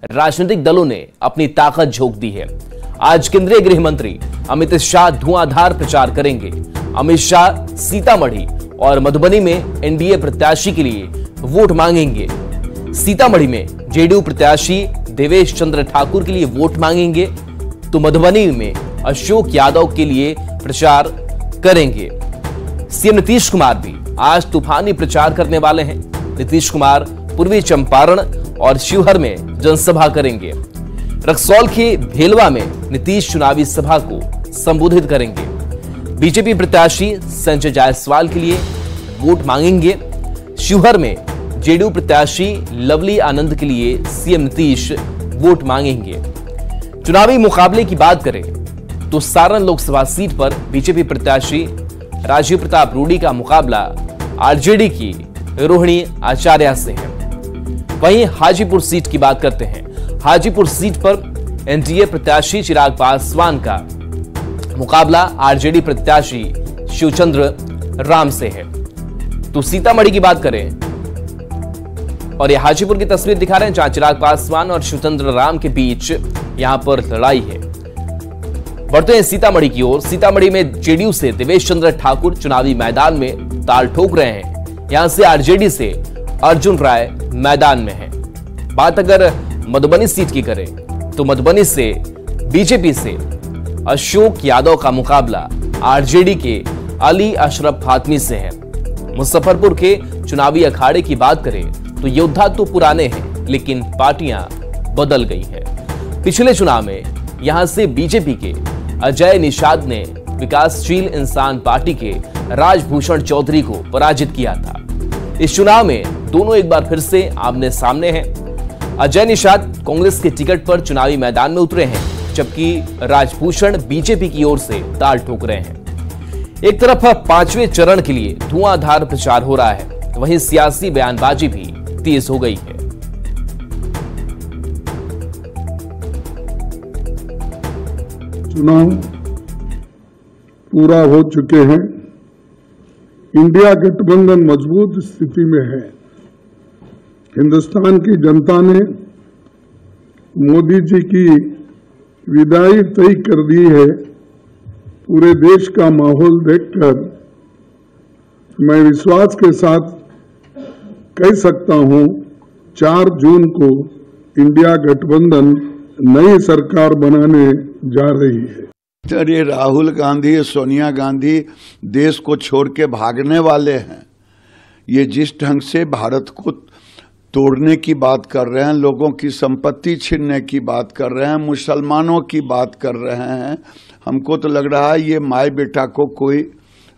राजनीतिक दलों ने अपनी ताकत झोंक दी है। आज केंद्रीय गृह मंत्री अमित शाह धुआंधार प्रचार करेंगे। अमित शाह सीतामढ़ी और मधुबनी में एनडीए प्रत्याशी के लिए वोट मांगेंगे। सीतामढ़ी में जेडीयू प्रत्याशी देवेश चंद्र ठाकुर के लिए वोट मांगेंगे, तो मधुबनी में अशोक यादव के लिए प्रचार करेंगे। सीएम नीतीश कुमार भी आज तूफानी प्रचार करने वाले हैं। नीतीश कुमार पूर्वी चंपारण और शिवहर में जनसभा करेंगे। रक्सौल के भेलवा में नीतीश चुनावी सभा को संबोधित करेंगे। बीजेपी प्रत्याशी संजय जायसवाल के लिए वोट मांगेंगे। शिवहर में जेडीयू प्रत्याशी लवली आनंद के लिए सीएम नीतीश वोट मांगेंगे। चुनावी मुकाबले की बात करें तो सारण लोकसभा सीट पर बीजेपी प्रत्याशी राजीव प्रताप रूडी का मुकाबला आरजेडी की रोहिणी आचार्य से है। वहीं हाजीपुर सीट की बात करते हैं। हाजीपुर सीट पर एनडीए प्रत्याशी चिराग पासवान का मुकाबला आरजेडी प्रत्याशी शिवचंद्र राम से है। तो सीतामढ़ी की बात करें और ये हाजीपुर की तस्वीर दिखा रहे हैं जहां चिराग पासवान और शिवचंद्र राम के बीच यहां पर लड़ाई है। बढ़ते हैं सीतामढ़ी की ओर। सीतामढ़ी में जेडीयू से देवेश चंद्र ठाकुर चुनावी मैदान में ताल ठोक रहे हैं। यहां से आरजेडी से अर्जुन राय मैदान में है। बात अगर मधुबनी सीट की करें तो मधुबनी से बीजेपी से अशोक यादव का मुकाबला आरजेडी के अली अशरफ फातमी से है। मुजफ्फरपुर के चुनावी अखाड़े की बात करें तो योद्धा तो पुराने हैं, लेकिन पार्टियां बदल गई हैं। पिछले चुनाव में यहां से बीजेपी के अजय निषाद ने विकासशील इंसान पार्टी के राजभूषण चौधरी को पराजित किया था। इस चुनाव में दोनों एक बार फिर से आमने सामने हैं। अजय निषाद कांग्रेस के टिकट पर चुनावी मैदान में उतरे हैं, जबकि राजभूषण बीजेपी की ओर से ताल ठोक रहे हैं। एक तरफ 5वें चरण के लिए धुआंधार प्रचार हो रहा है, वहीं सियासी बयानबाजी भी तेज हो गई है। चुनाव पूरा हो चुके हैं। इंडिया गठबंधन मजबूत स्थिति में है। हिंदुस्तान की जनता ने मोदी जी की विदाई तय कर दी है। पूरे देश का माहौल देखकर मैं विश्वास के साथ कह सकता हूं 4 जून को इंडिया गठबंधन नई सरकार बनाने जा रही है। अरे राहुल गांधी, सोनिया गांधी देश को छोड़ के भागने वाले हैं। ये जिस ढंग से भारत को तोड़ने की बात कर रहे हैं, लोगों की संपत्ति छीनने की बात कर रहे हैं, मुसलमानों की बात कर रहे हैं, हमको तो लग रहा है ये माई बेटा को कोई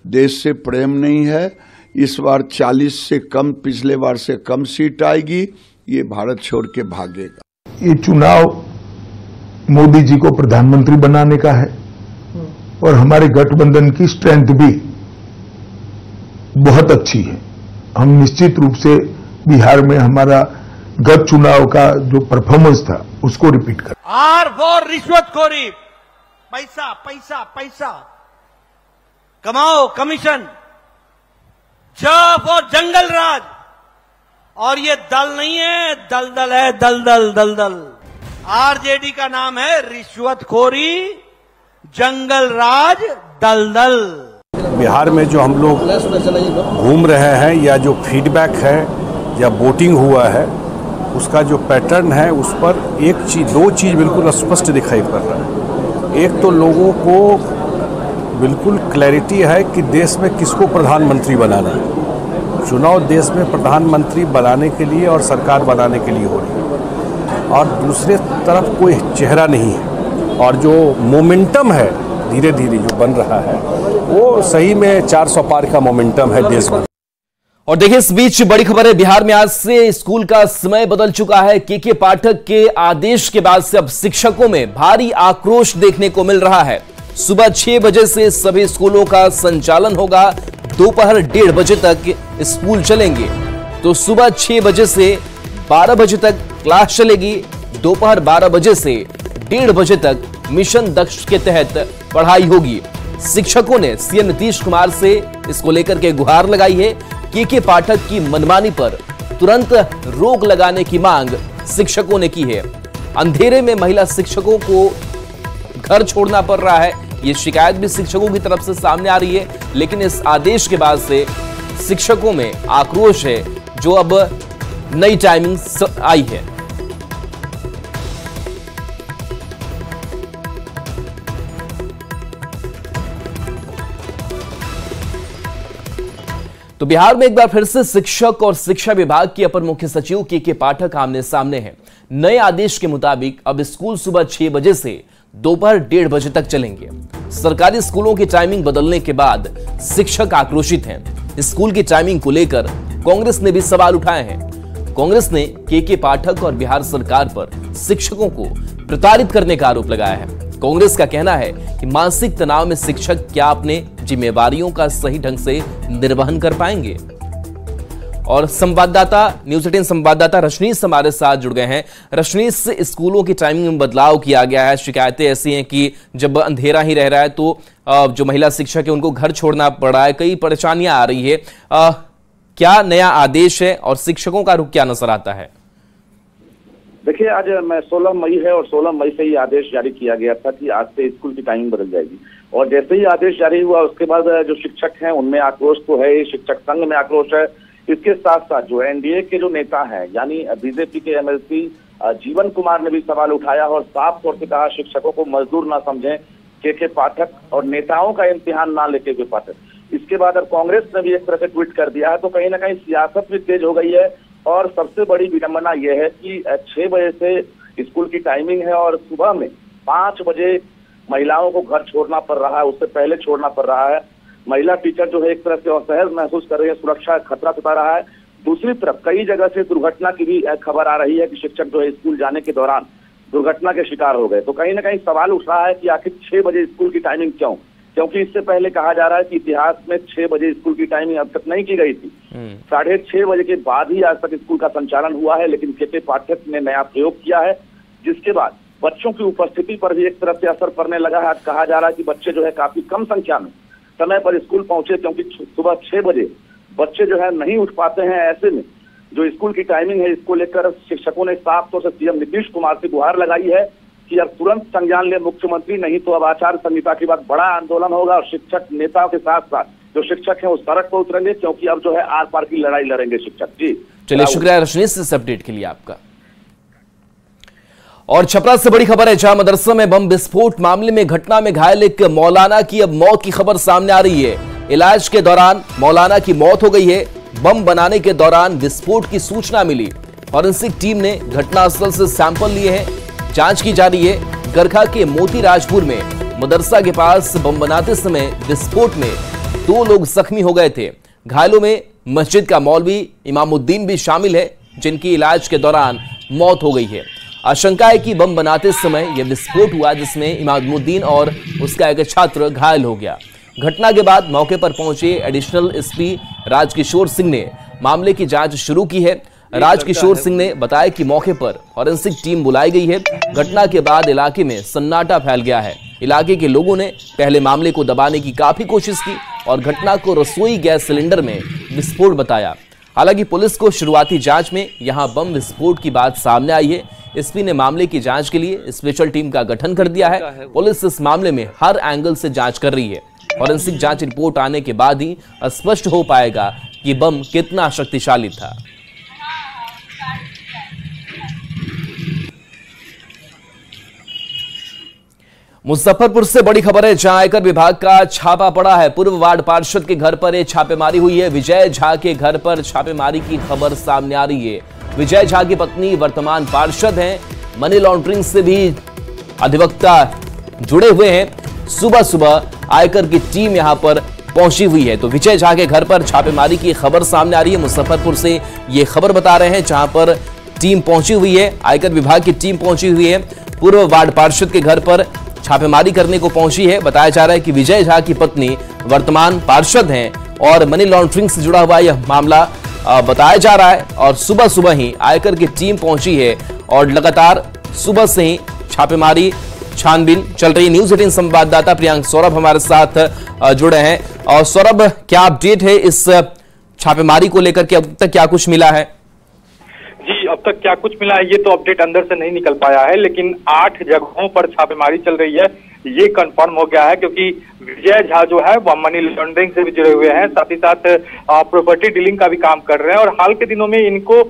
देश से प्रेम नहीं है। इस बार 40 से कम, पिछले बार से कम सीट आएगी। ये भारत छोड़ के भागेगा। ये चुनाव मोदी जी को प्रधानमंत्री बनाने का है और हमारे गठबंधन की स्ट्रेंथ भी बहुत अच्छी है। हम निश्चित रूप से बिहार में हमारा गत चुनाव का जो परफॉर्मेंस था उसको रिपीट कर। आर फॉर रिश्वतखोरी, पैसा पैसा पैसा, कमाओ कमीशन, ज फॉर जंगल राज। और ये दल नहीं है, दलदल है, दलदल दलदल। आरजेडी का नाम है रिश्वतखोरी, जंगल राज, दलदल। बिहार में जो हम लोग घूम रहे हैं या जो फीडबैक है या वोटिंग हुआ है, उसका जो पैटर्न है उस पर दो चीज बिल्कुल स्पष्ट दिखाई पड़ रहा है। एक तो लोगों को बिल्कुल क्लैरिटी है कि देश में किसको प्रधानमंत्री बनाना है। चुनाव देश में प्रधानमंत्री बनाने के लिए और सरकार बनाने के लिए हो रही है, और दूसरे तरफ कोई चेहरा नहीं है। और जो मोमेंटम है धीरे धीरे जो बन रहा है वो सही में 400 पार का मोमेंटम है देश में। और देखिए, इस बीच बड़ी खबर है, बिहार में आज से स्कूल का समय बदल चुका है। के पाठक के आदेश के बाद से अब शिक्षकों में भारी आक्रोश देखने को मिल रहा है। सुबह 6 बजे से सभी स्कूलों का संचालन होगा। दोपहर 1:30 बजे तक स्कूल चलेंगे। तो सुबह 6 बजे से 12 बजे तक क्लास चलेगी। दोपहर 12 बजे से 1:30 बजे तक मिशन दक्ष के तहत पढ़ाई होगी। शिक्षकों ने सीएम नीतीश कुमार से इसको लेकर के गुहार लगाई है। के पाठक की मनमानी पर तुरंत रोक लगाने की मांग शिक्षकों ने की है। अंधेरे में महिला शिक्षकों को घर छोड़ना पड़ रहा है। ये शिकायत भी शिक्षकों की तरफ से सामने आ रही है, लेकिन इस आदेश के बाद से शिक्षकों में आक्रोश है, जो अब नई टाइमिंग आई है। तो बिहार में एक बार फिर से शिक्षक और शिक्षा विभाग की अपर मुख्य सचिव के पाठक आमने सामने हैं। नए आदेश के मुताबिक अब स्कूल सुबह 6 बजे से दोपहर 1:30 बजे तक चलेंगे। सरकारी स्कूलों की टाइमिंग बदलने के बाद शिक्षक आक्रोशित हैं। स्कूल की टाइमिंग को लेकर कांग्रेस ने भी सवाल उठाए हैं। कांग्रेस ने के पाठक और बिहार सरकार पर शिक्षकों को प्रताड़ित करने का आरोप लगाया है। कांग्रेस का कहना है कि मानसिक तनाव में शिक्षक क्या अपने जिम्मेवारियों का सही ढंग से निर्वहन कर पाएंगे। और संवाददाता न्यूज 18 संवाददाता रशनीश हमारे साथ जुड़ गए हैं। रशनीश, स्कूलों की टाइमिंग में बदलाव किया गया है। शिकायतें ऐसी हैं कि जब अंधेरा ही रह रहा है तो जो महिला शिक्षक है उनको घर छोड़ना पड़ रहा है, कई परेशानियां आ रही है। क्या नया आदेश है और शिक्षकों का रुख क्या नजर आता है? देखिए, आज 16 मई है और 16 मई से ही आदेश जारी किया गया था कि आज से स्कूल की टाइमिंग बदल जाएगी। और जैसे ही आदेश जारी हुआ उसके बाद जो शिक्षक हैं उनमें आक्रोश तो है, शिक्षक संघ में आक्रोश है। इसके साथ साथ जो एनडीए के जो नेता हैं यानी बीजेपी के एमएलसी जीवन कुमार ने भी सवाल उठाया और साफ तौर से कहा शिक्षकों को मजदूर ना समझें, के पाठक और नेताओं का इम्तिहान ना लेके के पाठक। इसके बाद अब कांग्रेस ने भी एक तरह से ट्वीट कर दिया है। तो कहीं ना कहीं सियासत भी तेज हो गई है और सबसे बड़ी विडंबना यह है कि 6 बजे से स्कूल की टाइमिंग है और सुबह में 5 बजे महिलाओं को घर छोड़ना पड़ रहा है, उससे पहले छोड़ना पड़ रहा है। महिला टीचर जो है एक तरह से असहज महसूस कर रही है, सुरक्षा खतरा सता रहा है। दूसरी तरफ कई जगह से दुर्घटना की भी खबर आ रही है कि शिक्षक जो है स्कूल जाने के दौरान दुर्घटना के शिकार हो गए। तो कहीं ना कहीं सवाल उठ रहा है कि आखिर 6 बजे स्कूल की टाइमिंग क्यों? क्योंकि इससे पहले कहा जा रहा है कि इतिहास में 6 बजे स्कूल की टाइमिंग अब तक नहीं की गई थी। 6:30 बजे के बाद ही आज तक स्कूल का संचालन हुआ है, लेकिन के पाठक ने नया प्रयोग किया है, जिसके बाद बच्चों की उपस्थिति पर भी एक तरह से असर पड़ने लगा है। कहा जा रहा है कि बच्चे जो है काफी कम संख्या में समय पर स्कूल पहुंचे, क्योंकि सुबह 6 बजे बच्चे जो है नहीं उठ पाते हैं। ऐसे में जो स्कूल की टाइमिंग है इसको लेकर शिक्षकों ने साफ तौर से सीएम नीतीश कुमार से गुहार लगाई है कि अब तुरंत संज्ञान ले मुख्यमंत्री, नहीं तो अब आचार संहिता के बाद बड़ा आंदोलन होगा और शिक्षक नेताओं के साथ साथ जो शिक्षक हैं वो सड़क पर उतरेंगे, क्योंकि अब जो है आर पार की लड़ाई लड़ेंगे शिक्षक। जी चलिए, शुक्रिया रशनीश इस अपडेट के लिए आपका। और छपरा से बड़ी खबर है, जहां मदरसा में बम विस्फोट मामले में घटना में घायल एक मौलाना की अब मौत की खबर सामने आ रही है। इलाज के दौरान मौलाना की मौत हो गई है। बम बनाने के दौरान विस्फोट की सूचना मिली। फॉरेंसिक टीम ने घटनास्थल से सैंपल लिए हैं, जांच की जा रही है। गरखा के मोती राजपुर में मदरसा के पास बम बनाते समय विस्फोट में 2 लोग जख्मी हो गए थे। घायलों में मस्जिद का मौलवी इमामुद्दीन भी शामिल है, जिनकी इलाज के दौरान मौत हो गई है। आशंका है कि बम बनाते समय यह विस्फोट हुआ, जिसमें इमामुद्दीन और उसका एक छात्र घायल हो गया। घटना के बाद मौके पर पहुंचे एडिशनल एसपी राजकिशोर सिंह ने मामले की जांच शुरू की है। राजकिशोर सिंह ने बताया कि मौके पर फॉरेंसिक टीम बुलाई गई है। घटना के बाद इलाके में सन्नाटा फैल गया है। इलाके के लोगों ने पहले मामले को दबाने की काफी कोशिश की और घटना को रसोई गैस सिलेंडर में विस्फोट बताया। हालांकि पुलिस को शुरुआती जांच में यहां बम विस्फोट की बात सामने आई है। एसपी ने मामले की जांच के लिए स्पेशल टीम का गठन कर दिया है। पुलिस इस मामले में हर एंगल से जांच कर रही है। फॉरेंसिक जांच रिपोर्ट आने के बाद ही स्पष्ट हो पाएगा कि बम कितना शक्तिशाली था। मुजफ्फरपुर से बड़ी खबर है, जहां आयकर विभाग का छापा पड़ा है। पूर्व वार्ड पार्षद के घर पर एक छापेमारी हुई है। विजय झा के घर पर छापेमारी की खबर सामने आ रही है। विजय झा की पत्नी वर्तमान पार्षद हैं। मनी लॉन्ड्रिंग से भी अधिवक्ता जुड़े हुए हैं। सुबह सुबह आयकर की टीम यहां पर पहुंची हुई है। तो विजय झा के घर पर छापेमारी की खबर सामने आ रही है। मुजफ्फरपुर से ये खबर बता रहे हैं, जहां पर टीम पहुंची हुई है, आयकर विभाग की टीम पहुंची हुई है। पूर्व वार्ड पार्षद के घर पर छापेमारी करने को पहुंची है। बताया जा रहा है कि विजय झा की पत्नी वर्तमान पार्षद हैं और मनी लॉन्ड्रिंग से जुड़ा हुआ यह मामला बताया जा रहा है। और सुबह सुबह ही आयकर की टीम पहुंची है और लगातार सुबह से ही छापेमारी छानबीन चल रही है। न्यूज 18 संवाददाता प्रियांक सौरभ हमारे साथ जुड़े हैं। और सौरभ, क्या अपडेट है इस छापेमारी को लेकर के? अब तक क्या कुछ मिला है? जी, अब तक क्या कुछ मिला है ये तो अपडेट अंदर से नहीं निकल पाया है, लेकिन 8 जगहों पर छापेमारी चल रही है ये कंफर्म हो गया है, क्योंकि विजय झा जो है वो मनी लॉन्ड्रिंग से भी जुड़े हुए हैं, साथ ही साथ प्रॉपर्टी डीलिंग का भी काम कर रहे हैं। और हाल के दिनों में इनको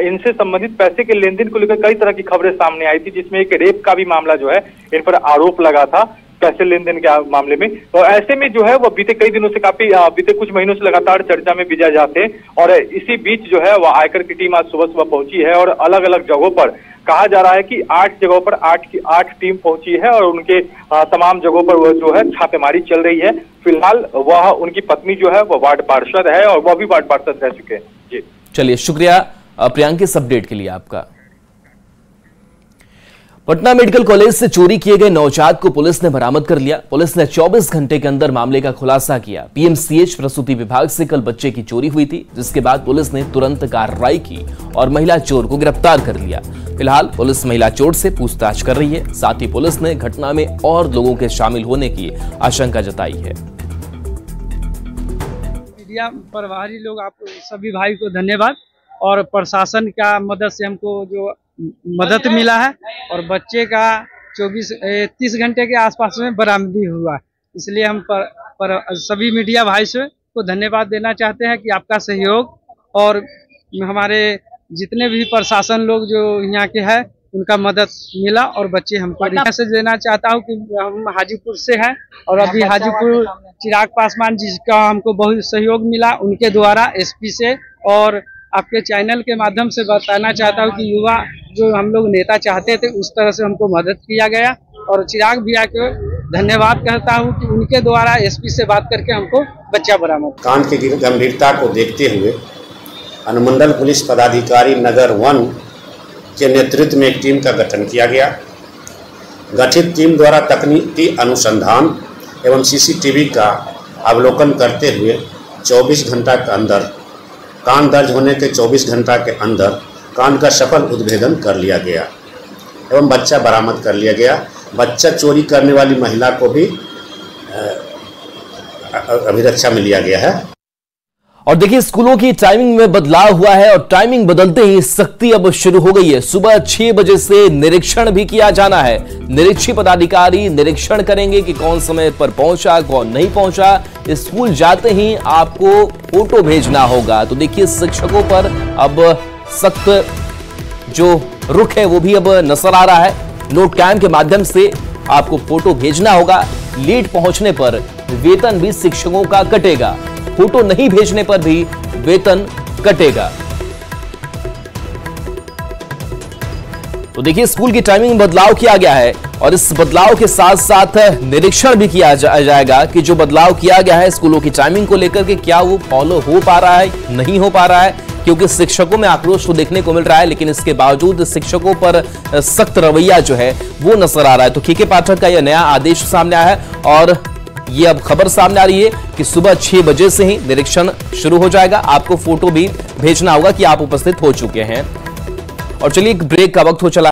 इनसे संबंधित पैसे के लेन देन को लेकर कई तरह की खबरें सामने आई थी, जिसमें एक रेप का भी मामला जो है इन पर आरोप लगा था पैसे लेन देन के मामले में। तो ऐसे में जो है वो बीते कई दिनों से बीते कुछ महीनों से लगातार चर्चा में विजय झा थे। और इसी बीच जो है वो आयकर की टीम आज सुबह सुबह पहुंची है और अलग अलग जगहों पर कहा जा रहा है कि 8 जगहों पर 8 टीम पहुंची है और उनके तमाम जगहों पर वो जो है छापेमारी चल रही है। फिलहाल वह उनकी पत्नी जो है वो वार्ड पार्षद है और वह भी वार्ड पार्षद रह चुके हैं। जी चलिए, शुक्रिया प्रियांक इस अपडेट के लिए आपका। पटना मेडिकल कॉलेज से चोरी किए गए नवजात को पुलिस ने बरामद कर लिया। पुलिस ने 24 घंटे के अंदर मामले का खुलासा किया। पीएमसीएच प्रसूति विभाग से कल बच्चे की चोरी हुई थी, जिसके बाद पुलिस ने तुरंत कार्रवाई की और महिला चोर को गिरफ्तार कर लिया। फिलहाल पुलिस महिला चोर से पूछताछ कर रही है। साथ ही पुलिस ने घटना में और लोगों के शामिल होने की आशंका जताई है। मीडिया प्रभारी लोग, आप सभी भाई को धन्यवाद, और प्रशासन का मदद से हमको जो मदद मिला है और बच्चे का 30 घंटे के आसपास में बरामदी हुआ। इसलिए हम सभी मीडिया भाई से को धन्यवाद देना चाहते हैं कि आपका सहयोग और हमारे जितने भी प्रशासन लोग जो यहाँ के हैं उनका मदद मिला और बच्चे हमको। मैसेज देना चाहता हूँ कि हम हाजीपुर से हैं और अभी हाजीपुर चिराग पासवान जिसका हमको बहुत सहयोग मिला, उनके द्वारा एसपी से और आपके चैनल के माध्यम से बताना चाहता हूँ कि युवा जो हम लोग नेता चाहते थे उस तरह से हमको मदद किया गया। और चिराग भैया को धन्यवाद कहता हूँ कि उनके द्वारा एसपी से बात करके हमको बच्चा बरामद। कांड की गंभीरता को देखते हुए अनुमंडल पुलिस पदाधिकारी नगर 1 के नेतृत्व में एक टीम का गठन किया गया। गठित टीम द्वारा तकनीकी अनुसंधान एवं सीसीटीवी का अवलोकन करते हुए 24 घंटा के अंदर कांड दर्ज होने के 24 घंटा के अंदर कांड का सफल उद्भेदन कर लिया गया एवं बच्चा बरामद कर लिया गया। बच्चा चोरी करने वाली महिला को भी अभिरक्षा में लिया गया है। और देखिए, स्कूलों की टाइमिंग में बदलाव हुआ है और टाइमिंग बदलते ही सख्ती अब शुरू हो गई है। सुबह 6 बजे से निरीक्षण भी किया जाना है। निरीक्षी पदाधिकारी निरीक्षण करेंगे कि कौन समय पर पहुंचा, कौन नहीं पहुंचा। स्कूल जाते ही आपको फोटो भेजना होगा। तो देखिए, शिक्षकों पर अब सख्त जो रुख है वो भी अब नजर आ रहा है। नोट कैम के माध्यम से आपको फोटो भेजना होगा। लेट पहुंचने पर वेतन भी शिक्षकों का कटेगा। फोटो नहीं भेजने पर भी वेतन कटेगा। तो देखिए, स्कूल की टाइमिंग में बदलाव किया गया है और इस बदलाव के साथ साथ निरीक्षण भी किया जाएगा कि जो बदलाव किया गया है स्कूलों की टाइमिंग को लेकर के क्या वो फॉलो हो पा रहा है, नहीं हो पा रहा है। क्योंकि शिक्षकों में आक्रोश तो देखने को मिल रहा है, लेकिन इसके बावजूद शिक्षकों पर सख्त रवैया जो है वो नजर आ रहा है। तो के पाठक का यह नया आदेश सामने आया है और ये अब खबर सामने आ रही है कि सुबह 6 बजे से ही निरीक्षण शुरू हो जाएगा। आपको फोटो भी भेजना होगा कि आप उपस्थित हो चुके हैं। और चलिए, एक ब्रेक का वक्त हो चला।